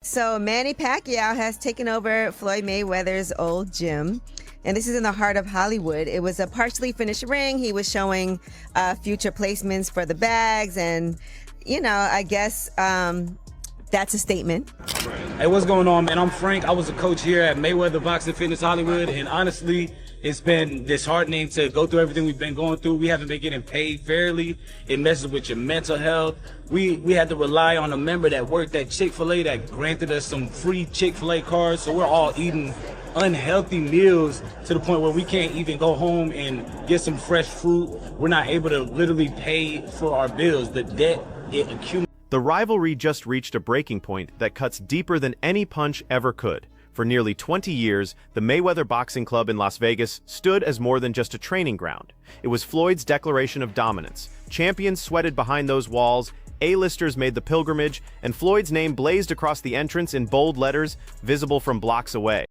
So Manny Pacquiao has taken over Floyd Mayweather's old gym. And this is in the heart of Hollywood. It was a partially finished ring. He was showing future placements for the bags. And, you know, I guess that's a statement. Hey, what's going on, man? I'm Frank. I was a coach here at Mayweather Boxing Fitness Hollywood. And honestly, it's been disheartening to go through everything we've been going through. We haven't been getting paid fairly. It messes with your mental health. We had to rely on a member that worked at Chick-fil-A that granted us some free Chick-fil-A cards. So we're all eating unhealthy meals to the point where we can't even go home and get some fresh fruit. We're not able to literally pay for our bills. The debt, it accumulates. The rivalry just reached a breaking point that cuts deeper than any punch ever could. For nearly 20 years, the Mayweather Boxing Club in Las Vegas stood as more than just a training ground. It was Floyd's declaration of dominance. Champions sweated behind those walls, A-listers made the pilgrimage, and Floyd's name blazed across the entrance in bold letters, visible from blocks away.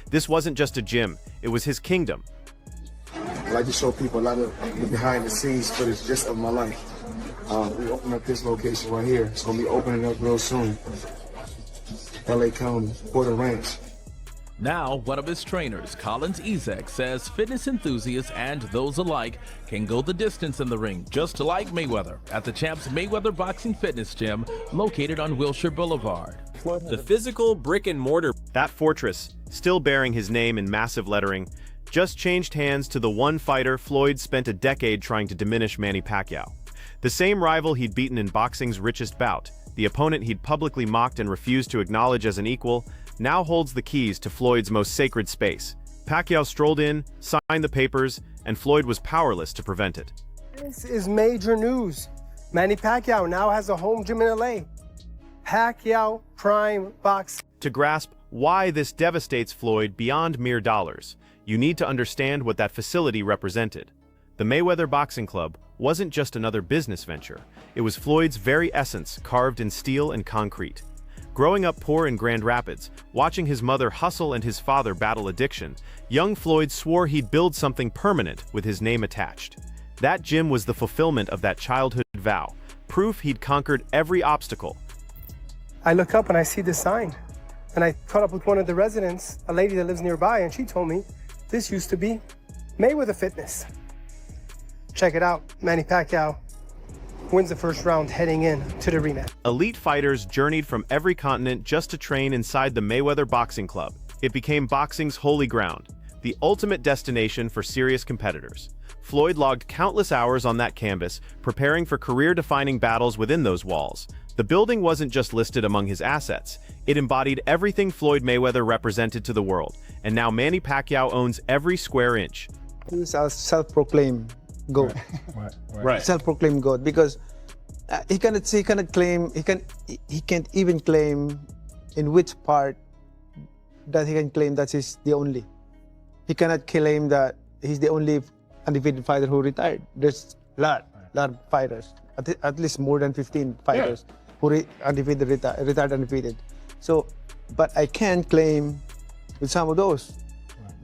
This wasn't just a gym, it was his kingdom. I like to show people a lot of the behind-the-scenes footage just of my life. We opened up this location right here. It's going to be opening up real soon. LA County, Porter Ranch. Now, one of his trainers, Collins Ezek, says fitness enthusiasts and those alike can go the distance in the ring, just like Mayweather, at the champ's Mayweather Boxing Fitness Gym, located on Wilshire Boulevard. The physical brick-and-mortar. That fortress, still bearing his name in massive lettering, just changed hands to the one fighter Floyd spent a decade trying to diminish, Manny Pacquiao. The same rival he'd beaten in boxing's richest bout, the opponent he'd publicly mocked and refused to acknowledge as an equal, now holds the keys to Floyd's most sacred space. Pacquiao strolled in, signed the papers, and Floyd was powerless to prevent it. This is major news. Manny Pacquiao now has a home gym in LA. Pacquiao Prime Box. To grasp why this devastates Floyd beyond mere dollars, you need to understand what that facility represented. The Mayweather Boxing Club wasn't just another business venture. It was Floyd's very essence carved in steel and concrete. Growing up poor in Grand Rapids, watching his mother hustle and his father battle addiction, young Floyd swore he'd build something permanent with his name attached. That gym was the fulfillment of that childhood vow, proof he'd conquered every obstacle. I look up and I see this sign, and I caught up with one of the residents, a lady that lives nearby, and she told me this used to be Mayweather Fitness. Check it out, Manny Pacquiao wins the first round heading in to the rematch. Elite fighters journeyed from every continent just to train inside the Mayweather Boxing Club. It became boxing's holy ground, the ultimate destination for serious competitors. Floyd logged countless hours on that canvas, preparing for career-defining battles within those walls. The building wasn't just listed among his assets, it embodied everything Floyd Mayweather represented to the world, and now Manny Pacquiao owns every square inch. He's a self-proclaimed GOAT. Right. Self-proclaimed GOAT, because he can't claim, he can't even claim in which part that he can claim that he's the only. He cannot claim that he's the only undefeated fighter who retired. There's a lot of fighters, at least more than 15 fighters who retired undefeated. So, but I can claim with some of those.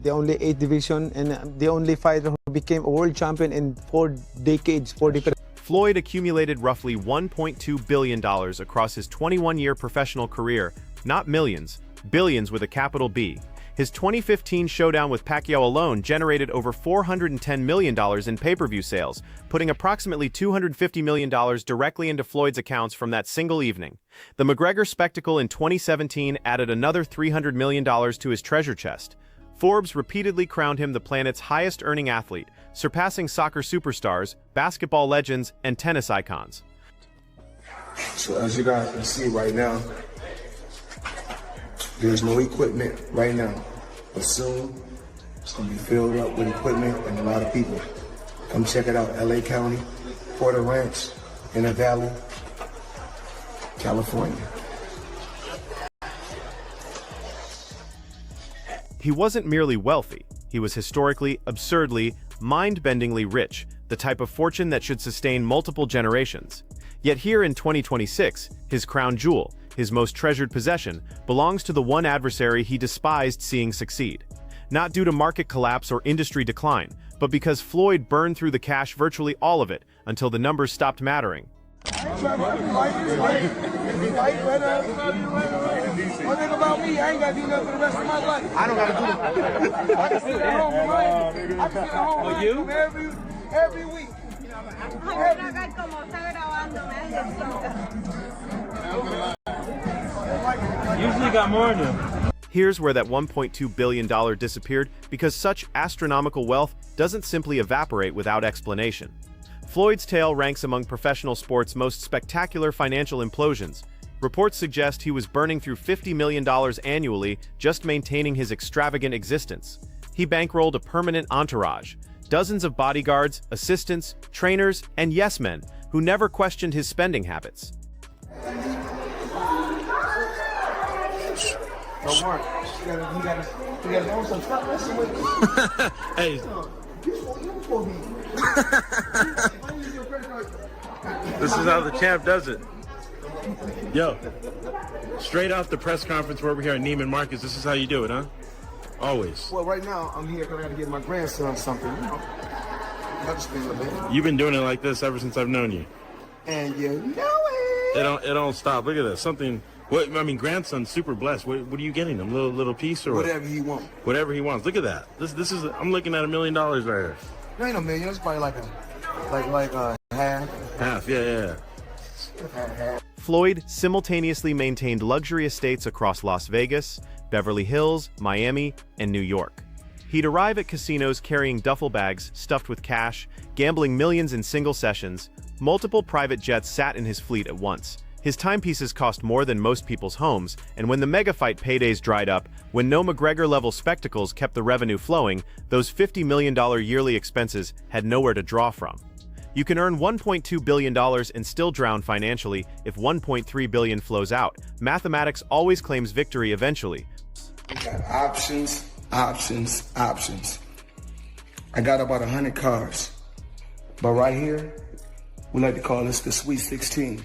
The only 8th division and the only fighter who became a world champion in 4 decades, 4 different. Floyd accumulated roughly $1.2 billion across his 21-year professional career, not millions, billions with a capital B. His 2015 showdown with Pacquiao alone generated over $410 million in pay-per-view sales, putting approximately $250 million directly into Floyd's accounts from that single evening. The McGregor spectacle in 2017 added another $300 million to his treasure chest. Forbes repeatedly crowned him the planet's highest-earning athlete, surpassing soccer superstars, basketball legends, and tennis icons. So as you guys can see right now, there's no equipment right now, but soon it's going to be filled up with equipment and a lot of people. Come check it out, LA County, Porter Ranch, in the Valley, California. He wasn't merely wealthy, he was historically, absurdly, mind-bendingly rich, the type of fortune that should sustain multiple generations. Yet here in 2026, his crown jewel, his most treasured possession, belongs to the one adversary he despised seeing succeed. Not due to market collapse or industry decline, but because Floyd burned through the cash, virtually all of it, until the numbers stopped mattering. me, I ain't got to do nothing for the rest of my life. I don't got to do it. I can sit at home in Miami. I can sit at home every week. Usually got more than him. Here's where that $1.2 billion disappeared, because such astronomical wealth doesn't simply evaporate without explanation. Floyd's tale ranks among professional sports' most spectacular financial implosions. Reports suggest he was burning through $50 million annually just maintaining his extravagant existence. He bankrolled a permanent entourage, dozens of bodyguards, assistants, trainers, and yes-men who never questioned his spending habits. Don't worry. You gotta know some stuff. Hey. This is how the champ does it. Yo, straight off the press conference where we're here at Neiman Marcus, this is how you do it, huh? Always. Well, right now, I'm here because I gotta get my grandson something, you know. I'll just spend a bit. You've been doing it like this ever since I've known you. And you know it. It don't stop. Look at this. Something. What I mean, grandson's super blessed. What are you getting him? Little piece or whatever he wants. Whatever he wants. Look at that. This is. I'm looking at $1 million right here. There ain't no million. It's probably like half. Half. Yeah. Floyd simultaneously maintained luxury estates across Las Vegas, Beverly Hills, Miami, and New York. He'd arrive at casinos carrying duffel bags stuffed with cash, gambling millions in single sessions. Multiple private jets sat in his fleet at once. His timepieces cost more than most people's homes, and when the mega-fight paydays dried up, when no McGregor-level spectacles kept the revenue flowing, those $50 million yearly expenses had nowhere to draw from. You can earn $1.2 billion and still drown financially if $1.3 billion flows out. Mathematics always claims victory eventually. We got options. I got about 100 cars. But right here, we like to call this the Sweet 16.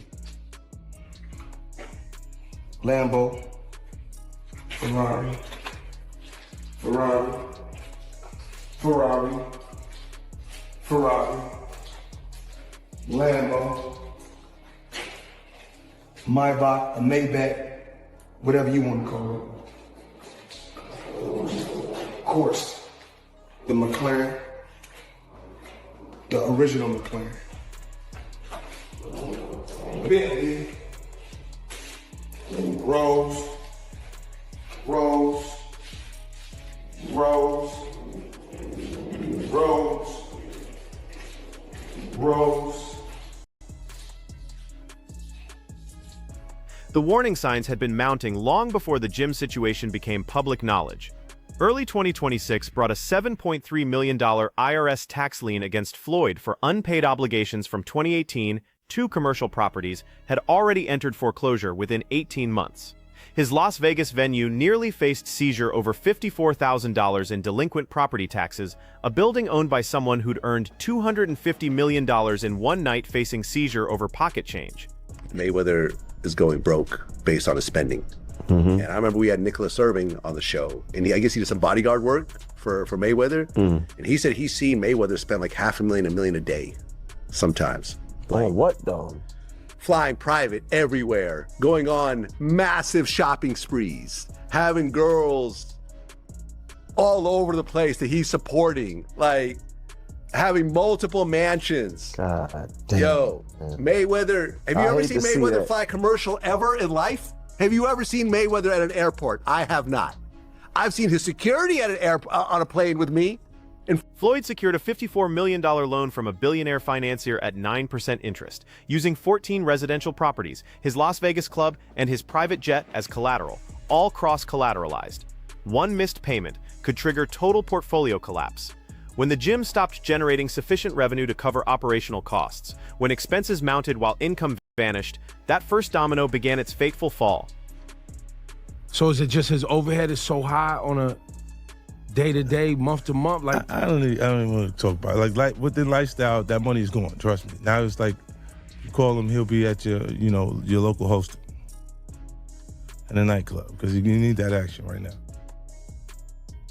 Lambo, Ferrari, Lambo, Maybach, a Maybach, whatever you want to call it. Of course, the McLaren, the original McLaren. Bentley, Rolls, The warning signs had been mounting long before the gym situation became public knowledge. Early 2026 brought a $7.3 million IRS tax lien against Floyd for unpaid obligations from 2018. Two commercial properties had already entered foreclosure within 18 months. His Las Vegas venue nearly faced seizure over $54,000 in delinquent property taxes, a building owned by someone who'd earned $250 million in one night facing seizure over pocket change. Mayweather is going broke based on his spending. And I remember we had Nicholas Irving on the show, and I guess he did some bodyguard work for Mayweather. And he said he's seen Mayweather spend like $500,000, $1 million a day sometimes. Like what though? Flying private everywhere, going on massive shopping sprees, having girls all over the place that he's supporting, like having multiple mansions. God damn. Yo, man. Mayweather, have you ever seen Mayweather fly a commercial ever in life? Have you ever seen Mayweather at an airport? I have not. I've seen his security at an on a plane with me. And Floyd secured a $54 million loan from a billionaire financier at 9% interest, using 14 residential properties, his Las Vegas club, and his private jet as collateral, all cross-collateralized. One missed payment could trigger total portfolio collapse. When the gym stopped generating sufficient revenue to cover operational costs, when expenses mounted while income vanished, that first domino began its fateful fall. So is it just his overhead is so high on a day-to-day, month-to-month? Like I don't even want to talk about it. Like with the lifestyle, that money is going, trust me. Now it's like, you call him, he'll be at your local host in a nightclub, because you need that action right now.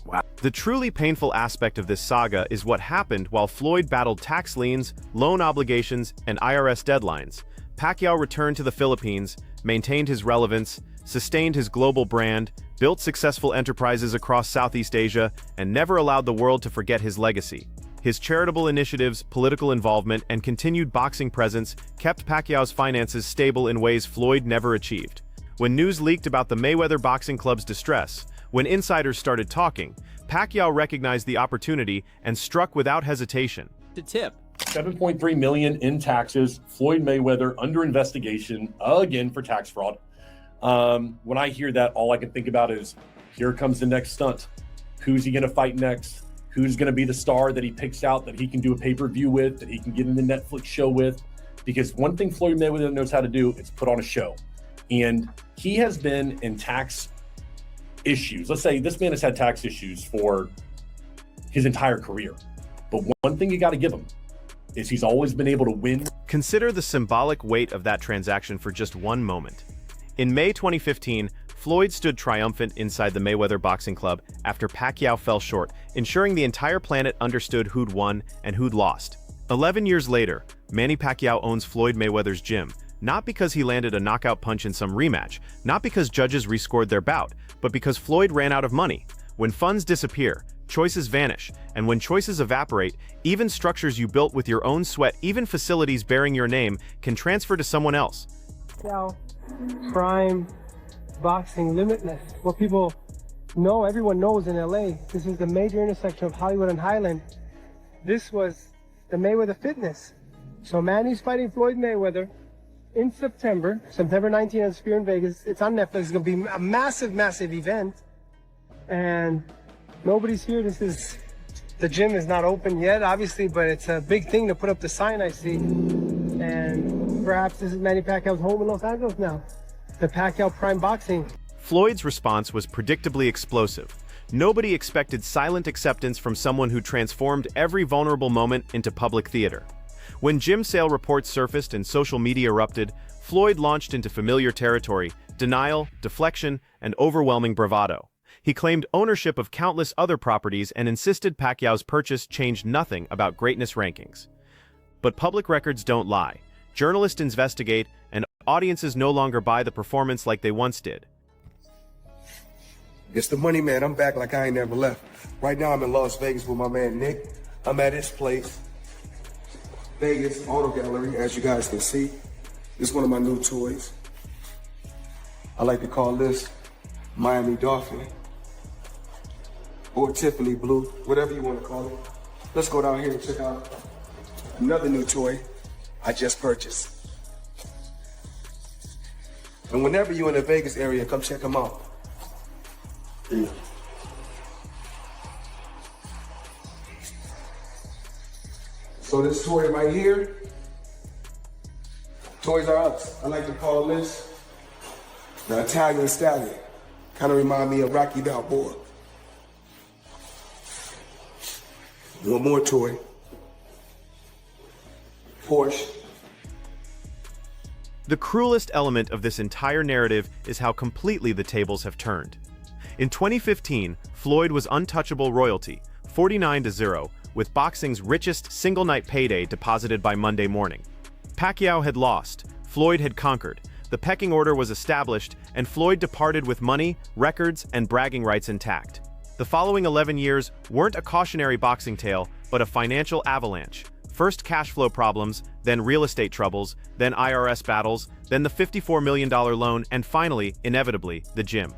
Wow. The truly painful aspect of this saga is what happened while Floyd battled tax liens, loan obligations, and IRS deadlines. Pacquiao returned to the Philippines, maintained his relevance, sustained his global brand, built successful enterprises across Southeast Asia, and never allowed the world to forget his legacy. His charitable initiatives, political involvement, and continued boxing presence kept Pacquiao's finances stable in ways Floyd never achieved. When news leaked about the Mayweather Boxing Club's distress, when insiders started talking, Pacquiao recognized the opportunity and struck without hesitation. The tip. $7.3 million in taxes. Floyd Mayweather under investigation again for tax fraud. When I hear that, all I can think about is, here comes the next stunt. Who's he going to fight next? Who's going to be the star that he picks out that he can do a pay-per-view with, that he can get in the Netflix show with? Because one thing Floyd Mayweather knows how to do is put on a show. And he has been in tax issues. Let's say this man has had tax issues for his entire career. But one thing you got to give him is he's always been able to win. Consider the symbolic weight of that transaction for just one moment. In May 2015, Floyd stood triumphant inside the Mayweather Boxing Club after Pacquiao fell short, ensuring the entire planet understood who'd won and who'd lost. 11 years later, Manny Pacquiao owns Floyd Mayweather's gym, not because he landed a knockout punch in some rematch, not because judges rescored their bout, but because Floyd ran out of money. When funds disappear, choices vanish, and when choices evaporate, even structures you built with your own sweat, even facilities bearing your name, can transfer to someone else. Prime boxing limitless. What people know, everyone knows in LA, this is the major intersection of Hollywood and Highland. This was the Mayweather Fitness. So Manny's fighting Floyd Mayweather in September 19th at Sphere in Vegas. It's on Netflix. It's going to be a massive, massive event. And nobody's here. The gym is not open yet, obviously, but it's a big thing to put up the sign I see. And perhaps this is Manny Pacquiao's home in Los Angeles now. The Pacquiao Prime Boxing. Floyd's response was predictably explosive. Nobody expected silent acceptance from someone who transformed every vulnerable moment into public theater. When gym sale reports surfaced and social media erupted, Floyd launched into familiar territory: denial, deflection, and overwhelming bravado. He claimed ownership of countless other properties and insisted Pacquiao's purchase changed nothing about greatness rankings. But public records don't lie. Journalists investigate, and audiences no longer buy the performance like they once did. It's the money, man. I'm back like I ain't never left. Right now I'm in Las Vegas with my man Nick. I'm at his place, Vegas Auto Gallery, as you guys can see. This is one of my new toys. I like to call this Miami Dolphin, or Tiffany Blue, whatever you want to call it. Let's go down here and check out another new toy I just purchased. And whenever you're in the Vegas area, come check them out. Yeah. So this toy right here, Toys R Us. I like to call this the Italian Stallion. Kind of remind me of Rocky Balboa. One more toy. Porsche. The cruelest element of this entire narrative is how completely the tables have turned. In 2015, Floyd was untouchable royalty, 49-0, with boxing's richest single-night payday deposited by Monday morning. Pacquiao had lost, Floyd had conquered, the pecking order was established, and Floyd departed with money, records, and bragging rights intact. The following 11 years weren't a cautionary boxing tale, but a financial avalanche. First cash flow problems, then real estate troubles, then IRS battles, then the $54 million loan, and finally, inevitably, the gym.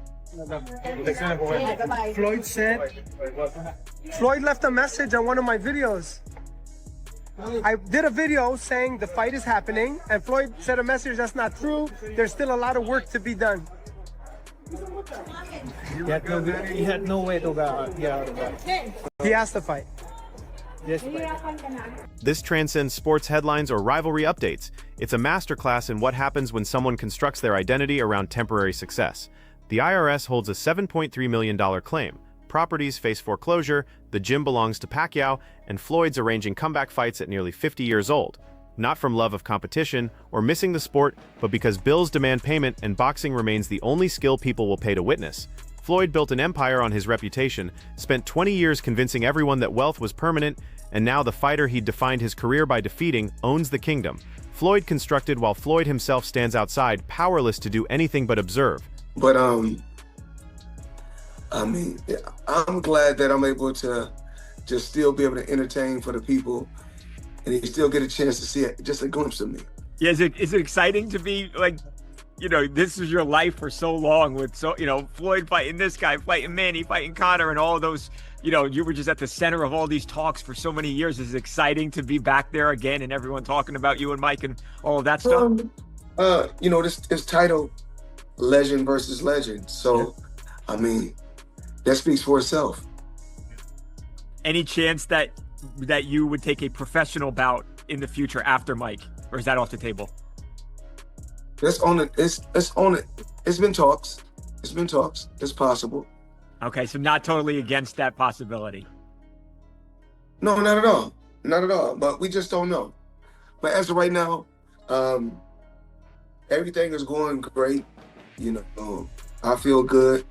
Floyd left a message on one of my videos. I did a video saying the fight is happening, and Floyd said a message that's not true. There's still a lot of work to be done. He had no way to get out of that. He asked to fight. This transcends sports headlines or rivalry updates. It's a masterclass in what happens when someone constructs their identity around temporary success. The IRS holds a $7.3 million claim. Properties face foreclosure, the gym belongs to Pacquiao, and Floyd's arranging comeback fights at nearly 50 years old. Not from love of competition or missing the sport, but because bills demand payment and boxing remains the only skill people will pay to witness. Floyd built an empire on his reputation, spent 20 years convincing everyone that wealth was permanent, and now the fighter he'd defined his career by defeating owns the kingdom. Floyd constructed while Floyd himself stands outside, powerless to do anything but observe. But I mean, I'm glad that I'm able to just still be able to entertain for the people, and you still get a chance to see just a glimpse of me. Yeah, is it exciting to be like, this is your life for so long with Floyd fighting this guy, fighting Manny, fighting Connor, and all those, you were just at the center of all these talks for so many years. Is it exciting to be back there again and everyone talking about you and Mike and all of that stuff? This title, legend versus legend. So, I mean, that speaks for itself. Any chance that you would take a professional bout in the future after Mike, or is that off the table? It's on it. It's on it. It's been talks. It's possible. Okay, so not totally against that possibility. No, not at all. Not at all. But we just don't know. But as of right now, everything is going great. I feel good.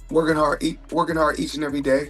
Working hard each and every day.